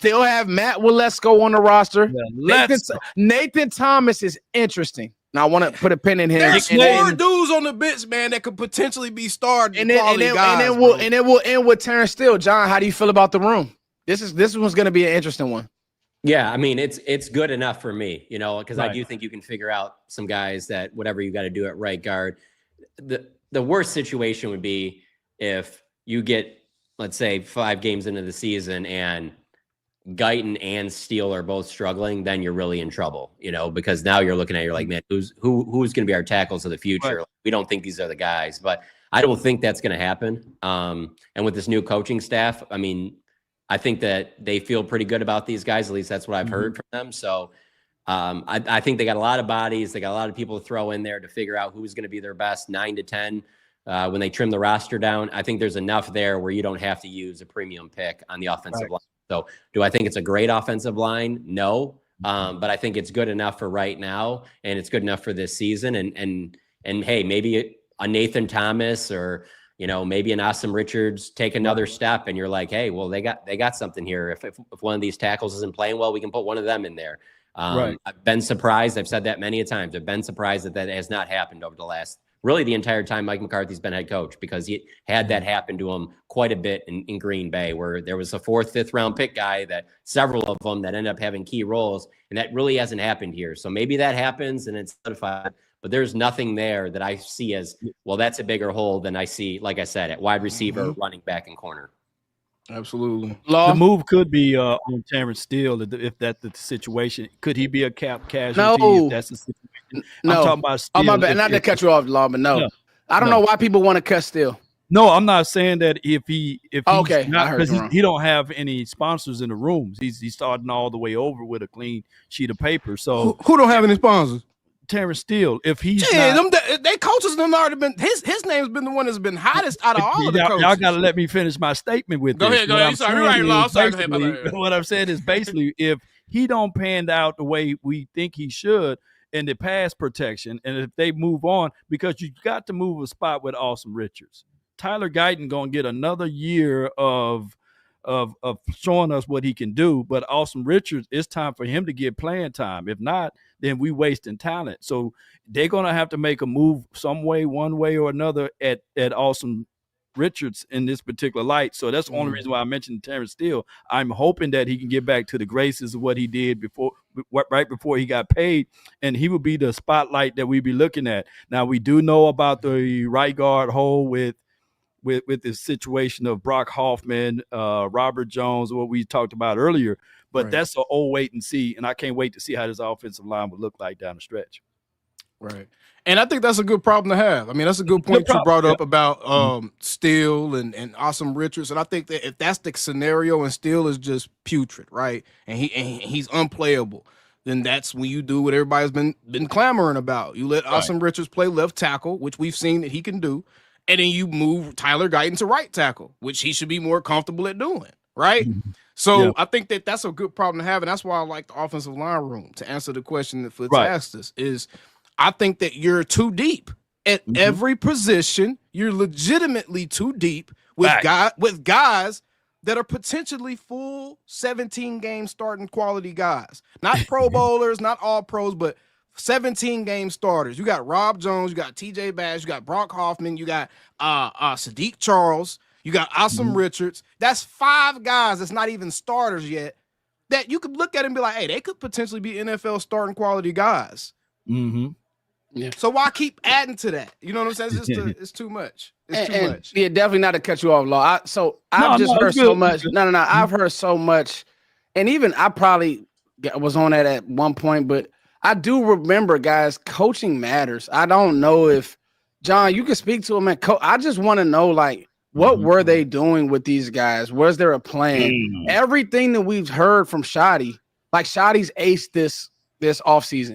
They'll have Matt Waletzko on the roster. Yeah, Nathan Thomas is interesting. Now I want to put a pin in him. There's four dudes on the bench, man, that could potentially be starting quality guys. And then we'll end with Terrence Steele. John, how do you feel about the room? This one's going to be an interesting one. Yeah, I mean, it's good enough for me, because I do think you can figure out some guys that whatever you got to do at right guard. The worst situation would be if you get, let's say, 5 games into the season and Guyton and Steele are both struggling, then you're really in trouble, because now you're looking at, you're like, man, who's going to be our tackles of the future? Right. We don't think these are the guys, but I don't think that's going to happen. And with this new coaching staff, I mean, I think that they feel pretty good about these guys. At least that's what I've heard from them. So I think they got a lot of bodies. They got a lot of people to throw in there to figure out who's going to be their best 9 to 10 when they trim the roster down. I think there's enough there where you don't have to use a premium pick on the offensive line. So do I think it's a great offensive line? No. But I think it's good enough for right now, and it's good enough for this season. And hey, maybe a Nathan Thomas or maybe an Awesome Richards take another step, and you're like, hey, well, they got something here. If one of these tackles isn't playing well, we can put one of them in there. I've been surprised. I've said that many a times. I've been surprised that has not happened over the entire time Mike McCarthy's been head coach, because he had that happen to him quite a bit in Green Bay, where there was a 4th, 5th round pick guy that several of them that end up having key roles. And that really hasn't happened here. So maybe that happens and it's solidified, but there's nothing there that I see as, well, that's a bigger hole than I see, like I said, at wide receiver, running back, and corner. Absolutely. The move could be on Terrence Steele if that's the situation. Could he be a cap casualty if that's the situation? No. I'm talking about Steele. Oh, my bad. Not to cut you off, Law, but no. I don't know why people want to cut Steele. No, I'm not saying that if he's okay, not, because he don't have any sponsors in the rooms. He's starting all the way over with a clean sheet of paper. So who don't have any sponsors? Terrence Steele. If he's they coaches have already been his name's been the one that's been hottest out of all of the coaches. Y'all got to let me finish my statement with this. Go ahead. Sorry, right, Law. Sorry, what I'm saying is basically if he don't pan out the way we think he should in the pass protection, and if they move on, because you got to move a spot with Awesome Richards. Tyler Guyton gonna get another year of showing us what he can do, but Awesome Richards, it's time for him to get playing time. If not, then we wasting talent. So they're gonna have to make a move some way, one way or another at Awesome Richards in this particular light. So that's the only reason why I mentioned Terrence Steele. I'm hoping that he can get back to the graces of what he did right before he got paid, and he will be the spotlight that we be looking at. Now, we do know about the right guard hole with the situation of Brock Hoffman, Robert Jones, what we talked about earlier. But that's an old wait and see, and I can't wait to see how this offensive line would look like down the stretch. Right. And I think that's a good problem to have. I mean, that's a good point you brought up about Steele and Awesome Richards. And I think that if that's the scenario and Steele is just putrid, right, and he's unplayable, then that's when you do what everybody's been clamoring about. You let Awesome Richards play left tackle, which we've seen that he can do, and then you move Tyler Guyton to right tackle, which he should be more comfortable at doing, right? So I think that that's a good problem to have, and that's why I like the offensive line room. To answer the question that Foots asked us is, I think that you're too deep at every position. You're legitimately too deep with guys that are potentially full 17-game starting quality guys. Not Pro Bowlers, not all pros, but 17-game starters. You got Rob Jones, you got TJ Bass, you got Brock Hoffman, you got Sadiq Charles, you got Awesome Richards. That's 5 guys that's not even starters yet that you could look at and be like, hey, they could potentially be NFL starting quality guys. Yeah. So why keep adding to that? You know what I'm saying? It's too much. It's too much. Yeah, definitely not to cut you off, Law. I've heard so much. No. I've heard so much, and even I probably was on that at one point, but I do remember, guys, coaching matters. I don't know if John, you can speak to him, man. I just want to know, like, what were they doing with these guys? Was there a plan? Everything that we've heard from Shotty, like Shotty's aced this offseason.